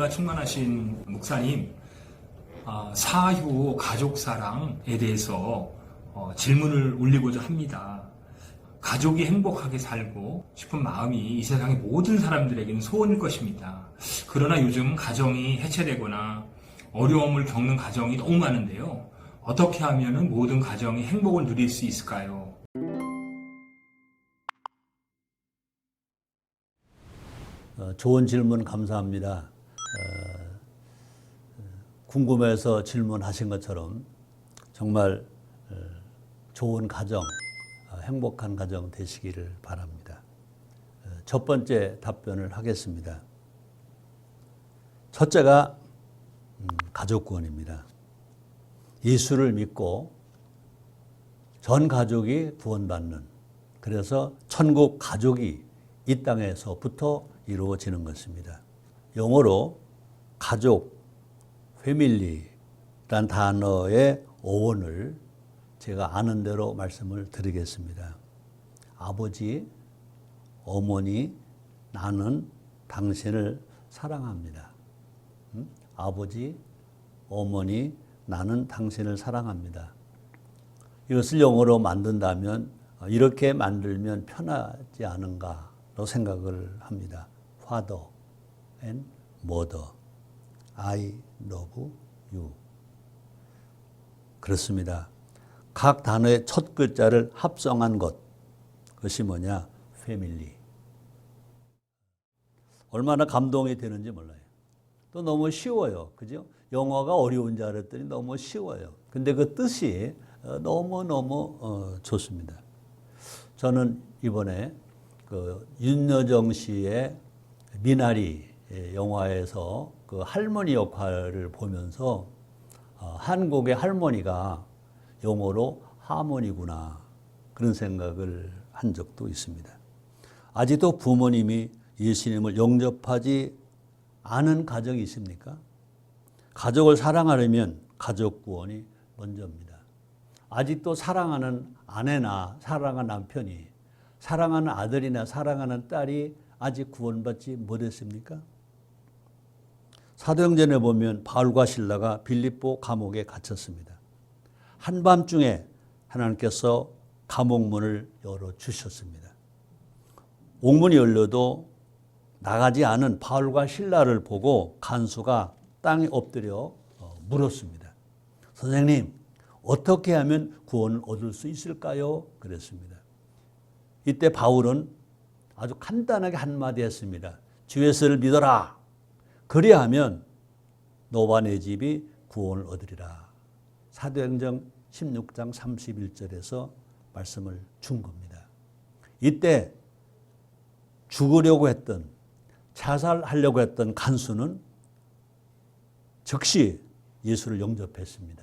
은혜가 충만하신 목사님, 사유 가족사랑에 대해서 질문을 올리고자 합니다. 가족이 행복하게 살고 싶은 마음이 이 세상의 모든 사람들에게는 소원일 것입니다. 그러나 요즘 가정이 해체되거나 어려움을 겪는 가정이 너무 많은데요. 어떻게 하면 모든 가정이 행복을 누릴 수 있을까요? 좋은 질문 감사합니다. 궁금해서 질문하신 것처럼 정말 좋은 가정, 행복한 가정 되시기를 바랍니다. 첫 번째 답변을 하겠습니다. 첫째가 가족 구원입니다. 예수를 믿고 전 가족이 구원받는, 그래서 천국 가족이 이 땅에서부터 이루어지는 것입니다. 영어로 가족, 패밀리란 단어의 어원을 제가 아는 대로 말씀을 드리겠습니다. 아버지, 어머니, 나는 당신을 사랑합니다. 아버지, 어머니, 나는 당신을 사랑합니다. 이것을 영어로 만든다면 이렇게 만들면 편하지 않은가로 생각을 합니다. Father and Mother, I love you. 그렇습니다. 각 단어의 첫 글자를 합성한 것, 그것이 뭐냐? 패밀리. 얼마나 감동이 되는지 몰라요. 또 너무 쉬워요. 그죠? 영어가 어려운 줄 알았더니 너무 쉬워요. 근데 그 뜻이 너무너무 좋습니다. 저는 이번에 그 윤여정 씨의 미나리 영화에서 그 할머니 역할을 보면서 한국의 할머니가 영어로 하모니구나, 그런 생각을 한 적도 있습니다. 아직도 부모님이 예수님을 영접하지 않은 가정이 있습니까? 가족을 사랑하려면 가족 구원이 먼저입니다. 아직도 사랑하는 아내나 사랑하는 남편이, 사랑하는 아들이나 사랑하는 딸이 아직 구원받지 못했습니까? 사도행전에 보면 바울과 실라가 빌립보 감옥에 갇혔습니다. 한밤중에 하나님께서 감옥문을 열어주셨습니다. 옥문이 열려도 나가지 않은 바울과 실라를 보고 간수가 땅에 엎드려 물었습니다. 선생님, 어떻게 하면 구원을 얻을 수 있을까요? 그랬습니다. 이때 바울은 아주 간단하게 한마디 했습니다. 주 예수를 믿어라. 그리하면 너와 내 집이 구원을 얻으리라. 사도행전 16장 31절에서 말씀을 준 겁니다. 이때 죽으려고 했던, 자살하려고 했던 간수는 즉시 예수를 영접했습니다.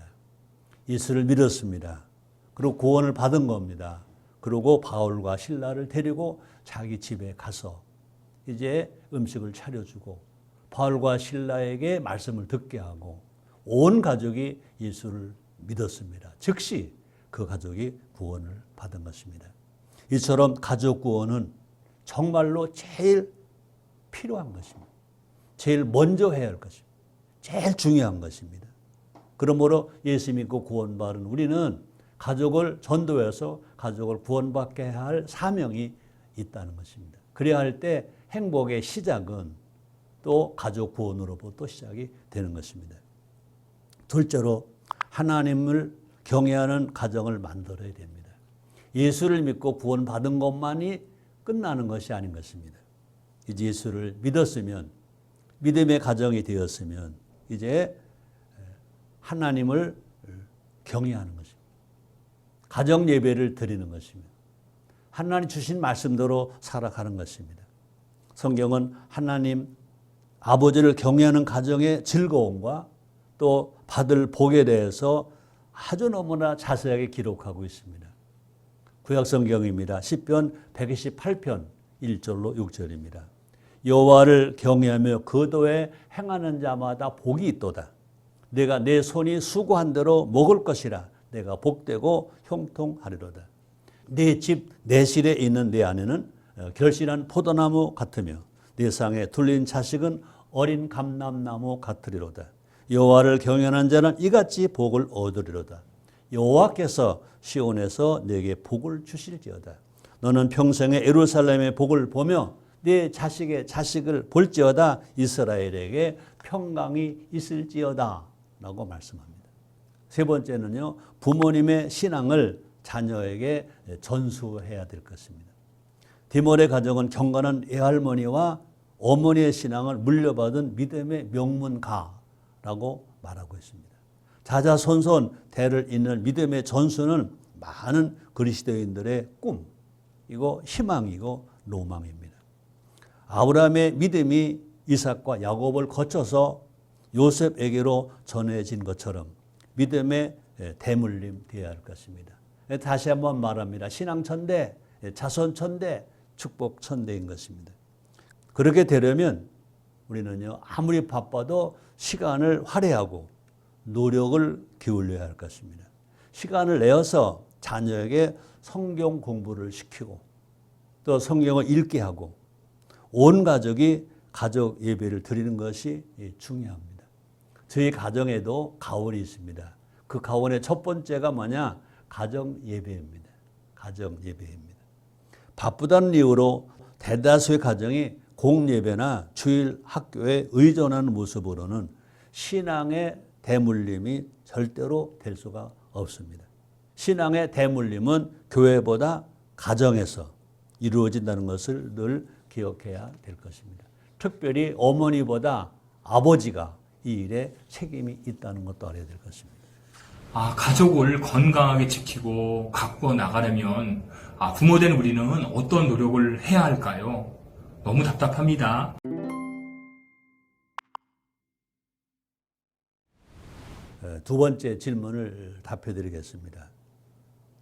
예수를 믿었습니다. 그리고 구원을 받은 겁니다. 그리고 바울과 실라를 데리고 자기 집에 가서 이제 음식을 차려주고 바울과 실라에게 말씀을 듣게 하고 온 가족이 예수를 믿었습니다. 즉시 그 가족이 구원을 받은 것입니다. 이처럼 가족 구원은 정말로 제일 필요한 것입니다. 제일 먼저 해야 할 것입니다. 제일 중요한 것입니다. 그러므로 예수 믿고 구원받은 우리는 가족을 전도해서 가족을 구원받게 할 사명이 있다는 것입니다. 그래야 할 때 행복의 시작은 또 가족 구원으로부터 시작이 되는 것입니다. 둘째로 하나님을 경외하는 가정을 만들어야 됩니다. 예수를 믿고 구원받은 것만이 끝나는 것이 아닌 것입니다. 이제 예수를 믿었으면, 믿음의 가정이 되었으면 이제 하나님을 경외하는 것입니다. 가정 예배를 드리는 것입니다. 하나님 주신 말씀대로 살아가는 것입니다. 성경은 하나님 아버지를 경외하는 가정의 즐거움과 또 받을 복에 대해서 아주 너무나 자세하게 기록하고 있습니다. 구약 성경입니다. 시편 128편 1절로 6절입니다. 여호와를 경외하며 그 도에 행하는 자마다 복이 있도다. 내가 내 손이 수고한 대로 먹을 것이라. 내가 복되고 형통하리로다. 내 집 내실에 있는 내 아내는 결실한 포도나무 같으며 내 상에 둘린 자식은 어린 감람나무 같으리로다. 여호와를 경외하는 자는 이같이 복을 얻으리로다. 여호와께서 시온에서 내게 복을 주실지어다. 너는 평생에 예루살렘의 복을 보며 네 자식의 자식을 볼지어다. 이스라엘에게 평강이 있을지어다 라고 말씀합니다. 세 번째는요, 부모님의 신앙을 자녀에게 전수해야 될 것입니다. 디몰의 가정은 경건한 외할머니와 어머니의 신앙을 물려받은 믿음의 명문가라고 말하고 있습니다. 자자손손 대를 잇는 믿음의 전수는 많은 그리스도인들의 꿈이고 희망이고 로망입니다. 아브라함의 믿음이 이삭과 야곱을 거쳐서 요셉에게로 전해진 것처럼 믿음의 대물림 되어야 할 것입니다. 다시 한번 말합니다. 신앙천대, 자손천대, 축복천대인 것입니다. 그렇게 되려면 우리는요, 아무리 바빠도 시간을 할애하고 노력을 기울여야 할 것입니다. 시간을 내어서 자녀에게 성경 공부를 시키고 또 성경을 읽게 하고 온 가족이 가족 예배를 드리는 것이 중요합니다. 저희 가정에도 가원이 있습니다. 그 가원의 첫 번째가 뭐냐? 가정 예배입니다. 가정 예배입니다. 바쁘다는 이유로 대다수의 가정이 공예배나 주일 학교에 의존하는 모습으로는 신앙의 대물림이 절대로 될 수가 없습니다. 신앙의 대물림은 교회보다 가정에서 이루어진다는 것을 늘 기억해야 될 것입니다. 특별히 어머니보다 아버지가 이 일에 책임이 있다는 것도 알아야 될 것입니다. 가족을 건강하게 지키고 가꾸어 나가려면 부모된 우리는 어떤 노력을 해야 할까요? 너무 답답합니다. 두 번째 질문을 답해 드리겠습니다.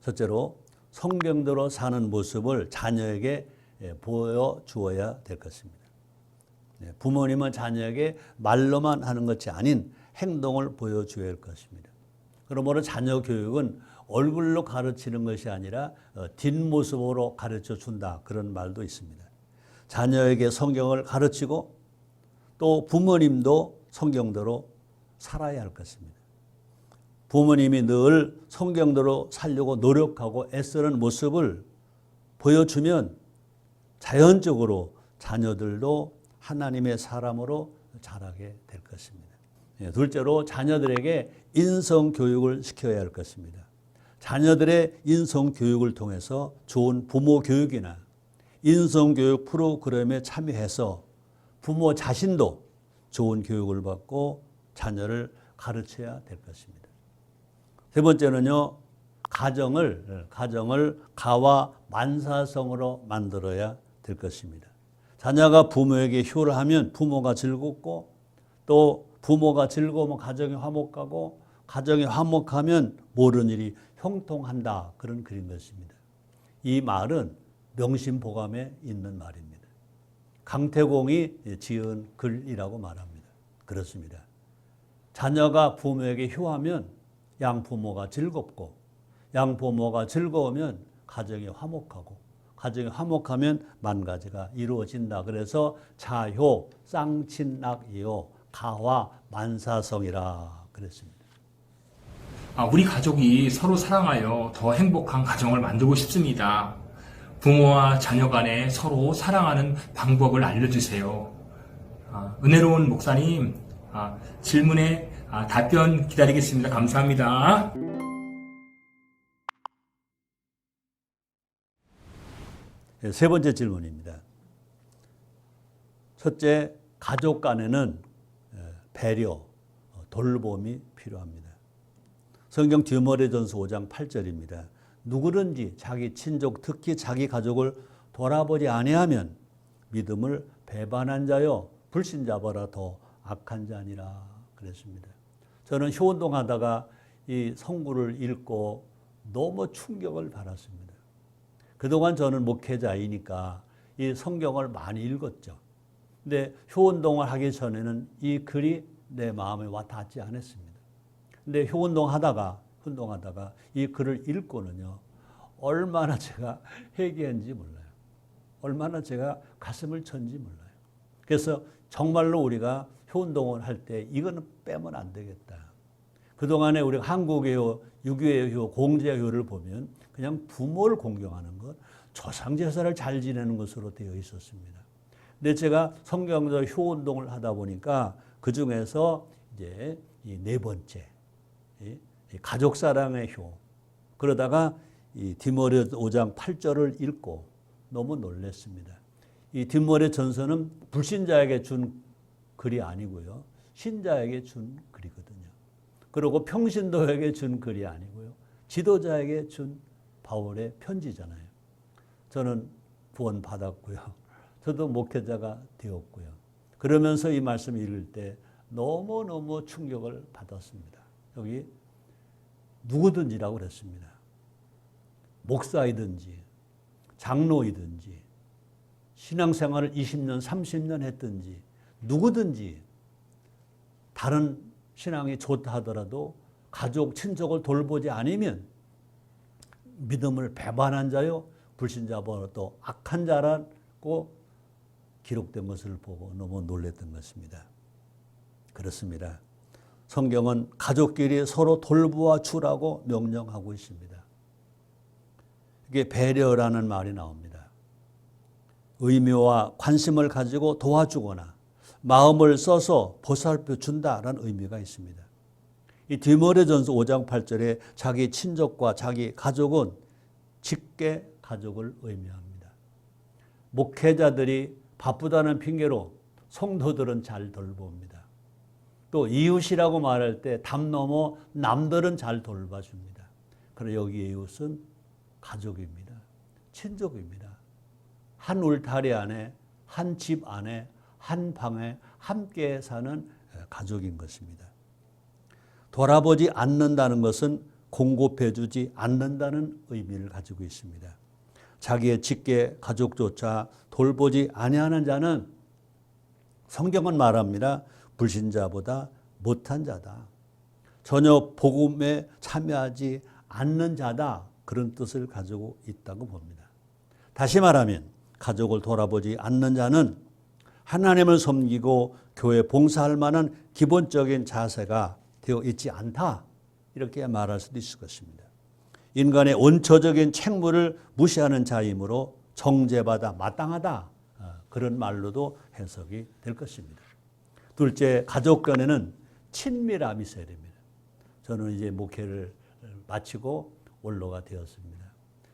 첫째로 성경대로 사는 모습을 자녀에게 보여주어야 될 것입니다. 부모님은 자녀에게 말로만 하는 것이 아닌 행동을 보여줘야 할 것입니다. 그러므로 자녀 교육은 얼굴로 가르치는 것이 아니라 뒷모습으로 가르쳐 준다, 그런 말도 있습니다. 자녀에게 성경을 가르치고 또 부모님도 성경대로 살아야 할 것입니다. 부모님이 늘 성경대로 살려고 노력하고 애쓰는 모습을 보여주면 자연적으로 자녀들도 하나님의 사람으로 자라게 될 것입니다. 둘째로 자녀들에게 인성교육을 시켜야 할 것입니다. 자녀들의 인성교육을 통해서 좋은 부모 교육이나 인성교육 프로그램에 참여해서 부모 자신도 좋은 교육을 받고 자녀를 가르쳐야 될 것입니다. 세 번째는요, 가정을 가와 만사성으로 만들어야 될 것입니다. 자녀가 부모에게 효를 하면 부모가 즐겁고 또 부모가 즐거우면 가정이 화목하고 가정이 화목하면 모든 일이 형통한다, 그런 글인 것입니다. 이 말은 명심보감에 있는 말입니다. 강태공이 지은 글이라고 말합니다. 그렇습니다. 자녀가 부모에게 효하면 양부모가 즐겁고 양부모가 즐거우면 가정이 화목하고 가정이 화목하면 만가지가 이루어진다. 그래서 자효 쌍친낙이요 가와 만사성이라 그랬습니다. 우리 가족이 서로 사랑하여 더 행복한 가정을 만들고 싶습니다. 부모와 자녀 간에 서로 사랑하는 방법을 알려주세요. 은혜로운 목사님, 질문에 답변 기다리겠습니다. 감사합니다. 세 번째 질문입니다. 첫째, 가족 간에는 배려, 돌봄이 필요합니다. 성경 디모데전서 5장 8절입니다. 누구든지 자기 친족, 특히 자기 가족을 돌아보지 아니하면 믿음을 배반한 자요 불신자보다 더 악한 자니라 그랬습니다. 저는 효운동하다가 이 성구를 읽고 너무 충격을 받았습니다. 그동안 저는 목회자이니까 이 성경을 많이 읽었죠. 근데 효운동을 하기 전에는 이 글이 내 마음에 와 닿지 않았습니다. 근데 효운동하다가 이 글을 읽고는요, 얼마나 제가 회개한지 몰라요. 얼마나 제가 가슴을 쳤는지 몰라요. 그래서 정말로 우리가 효운동을 할 때 이거는 빼면 안 되겠다. 그동안에 우리가 한국의 효, 유교의 효, 공제의 효를 보면 그냥 부모를 공경하는 것, 조상제사를 잘 지내는 것으로 되어 있었습니다. 근데 제가 성경적 효운동을 하다 보니까 그 중에서 이제 이 네 번째, 이 가족 사랑의 효. 그러다가 이 디모데 5장 8절을 읽고 너무 놀랐습니다. 이 디모데 전서는 불신자에게 준 글이 아니고요. 신자에게 준 글이거든요. 그리고 평신도에게 준 글이 아니고요. 지도자에게 준 바울의 편지잖아요. 저는 구원 받았고요. 저도 목회자가 되었고요. 그러면서 이 말씀 읽을 때 너무너무 충격을 받았습니다. 여기 누구든지라고 그랬습니다. 목사이든지 장로이든지 신앙생활을 20년, 30년 했든지 누구든지 다른 신앙이 좋다 하더라도 가족, 친족을 돌보지 않으면 믿음을 배반한 자요, 불신자보다 또 악한 자라고 기록된 것을 보고 너무 놀랐던 것입니다. 그렇습니다. 성경은 가족끼리 서로 돌보아 주라고 명령하고 있습니다. 이게 배려라는 말이 나옵니다. 의미와 관심을 가지고 도와주거나 마음을 써서 보살펴 준다라는 의미가 있습니다. 이 디모데전서 5장 8절에 자기 친족과 자기 가족은 직계 가족을 의미합니다. 목회자들이 바쁘다는 핑계로 성도들은 잘 돌봅니다. 또 이웃이라고 말할 때 담 넘어 남들은 잘 돌봐줍니다. 그러나 여기 이웃은 가족입니다. 친족입니다. 한 울타리 안에, 한 집 안에, 한 방에 함께 사는 가족인 것입니다. 돌아보지 않는다는 것은 공급해주지 않는다는 의미를 가지고 있습니다. 자기의 직계 가족조차 돌보지 아니하는 자는 성경은 말합니다. 불신자보다 못한 자다. 전혀 복음에 참여하지 않는 자다. 그런 뜻을 가지고 있다고 봅니다. 다시 말하면 가족을 돌아보지 않는 자는 하나님을 섬기고 교회 봉사할 만한 기본적인 자세가 되어 있지 않다. 이렇게 말할 수도 있을 것입니다. 인간의 원초적인 책무를 무시하는 자이므로 정죄받아 마땅하다. 그런 말로도 해석이 될 것입니다. 둘째, 가족 간에는 친밀함이 있어야 됩니다. 저는 이제 목회를 마치고 원로가 되었습니다.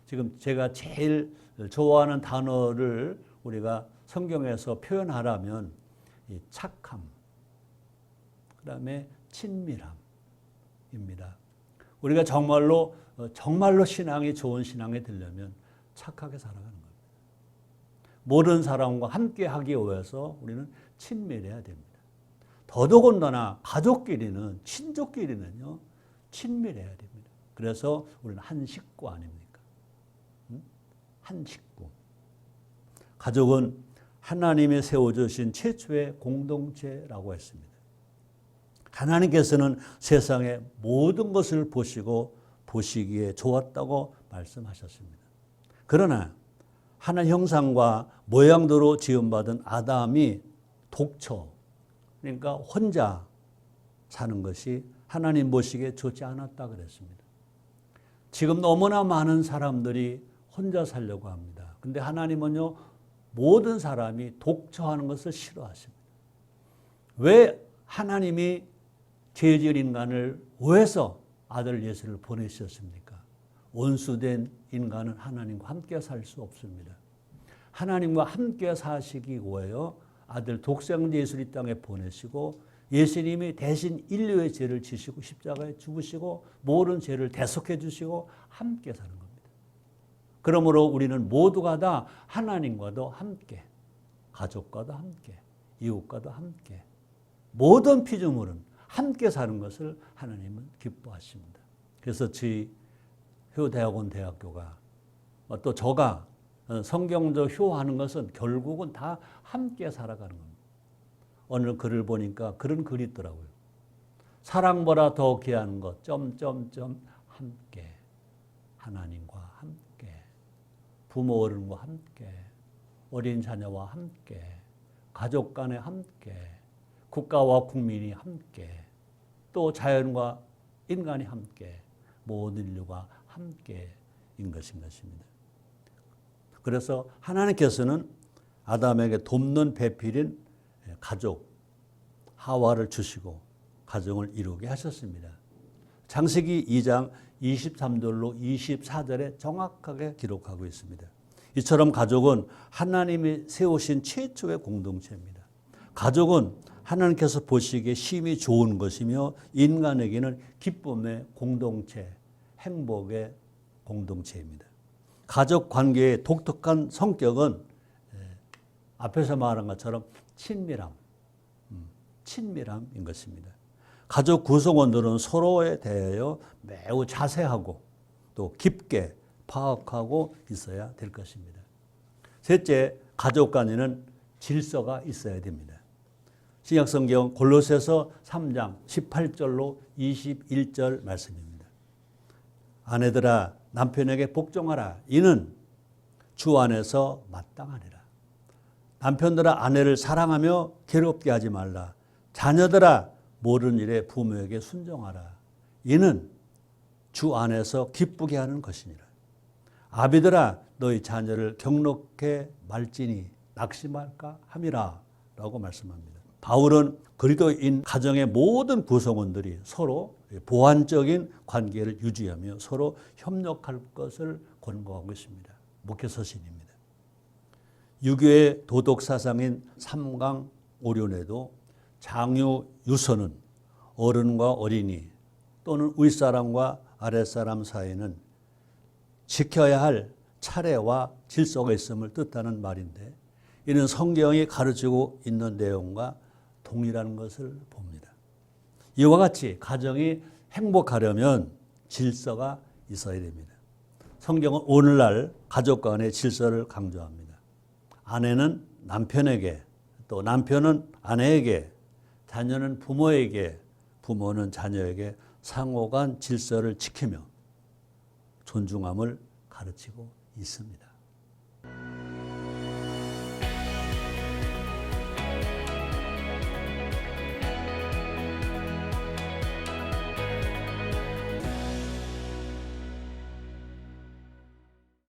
지금 제가 제일 좋아하는 단어를 우리가 성경에서 표현하라면 이 착함, 그 다음에 친밀함입니다. 우리가 정말로 신앙이 좋은 신앙이 되려면 착하게 살아가는 겁니다. 모든 사람과 함께 하기 위해서 우리는 친밀해야 됩니다. 더더군다나 가족끼리는, 친족끼리는요, 친밀해야 됩니다. 그래서 우리는 한 식구 아닙니까? 한 식구. 가족은 하나님이 세워주신 최초의 공동체라고 했습니다. 하나님께서는 세상의 모든 것을 보시기에 좋았다고 말씀하셨습니다. 그러나 하나님 형상과 모양대로 지음받은 아담이 독처, 그러니까 혼자 사는 것이 하나님 보시기에 좋지 않았다 그랬습니다. 지금 너무나 많은 사람들이 혼자 살려고 합니다. 근데 하나님은요, 모든 사람이 독처하는 것을 싫어하십니다. 왜 하나님이 죄질 인간을 위해서 아들 예수를 보내셨습니까? 원수된 인간은 하나님과 함께 살 수 없습니다. 하나님과 함께 사시기 위하여 아들 독생자 예수를 이 땅에 보내시고 예수님이 대신 인류의 죄를 지시고 십자가에 죽으시고 모든 죄를 대속해 주시고 함께 사는 겁니다. 그러므로 우리는 모두가 다 하나님과도 함께, 가족과도 함께, 이웃과도 함께, 모든 피조물은 함께 사는 것을 하나님은 기뻐하십니다. 그래서 저희 효대학원 대학교가 또 저가 성경적 효하는 것은 결국은 다 함께 살아가는 겁니다. 어느 글을 보니까 그런 글이 있더라고요. 사랑보다 더 귀한 것, 함께, 하나님과 함께, 부모 어른과 함께, 어린 자녀와 함께, 가족 간에 함께, 국가와 국민이 함께, 또 자연과 인간이 함께, 모든 인류가 함께인 것입니다. 그래서 하나님께서는 아담에게 돕는 배필인 가족, 하와를 주시고 가정을 이루게 하셨습니다. 창세기 2장 23절로 24절에 정확하게 기록하고 있습니다. 이처럼 가족은 하나님이 세우신 최초의 공동체입니다. 가족은 하나님께서 보시기에 심히 좋은 것이며 인간에게는 기쁨의 공동체, 행복의 공동체입니다. 가족 관계의 독특한 성격은 앞에서 말한 것처럼 친밀함인 것입니다. 가족 구성원들은 서로에 대하여 매우 자세하고 또 깊게 파악하고 있어야 될 것입니다. 셋째, 가족 간에는 질서가 있어야 됩니다. 신약성경 골로새서 3장 18절로 21절 말씀입니다. 아내들아 남편에게 복종하라. 이는 주 안에서 마땅하니라. 남편들아 아내를 사랑하며 괴롭게 하지 말라. 자녀들아 모든 일에 부모에게 순종하라. 이는 주 안에서 기쁘게 하는 것이니라. 아비들아 너희 자녀를 경록해 말지니 낙심할까 함이라 라고 말씀합니다. 바울은 그리스도인 가정의 모든 구성원들이 서로 보완적인 관계를 유지하며 서로 협력할 것을 권고하고 있습니다. 목회서신입니다. 유교의 도덕사상인 삼강오륜에도 장유 유서는 어른과 어린이 또는 윗사람과 아랫사람 사이에는 지켜야 할 차례와 질서가 있음을 뜻하는 말인데 이는 성경이 가르치고 있는 내용과 동일한 것을 봅니다. 이와 같이 가정이 행복하려면 질서가 있어야 됩니다. 성경은 오늘날 가족 간의 질서를 강조합니다. 아내는 남편에게, 또 남편은 아내에게, 자녀는 부모에게, 부모는 자녀에게 상호간 질서를 지키며 존중함을 가르치고 있습니다.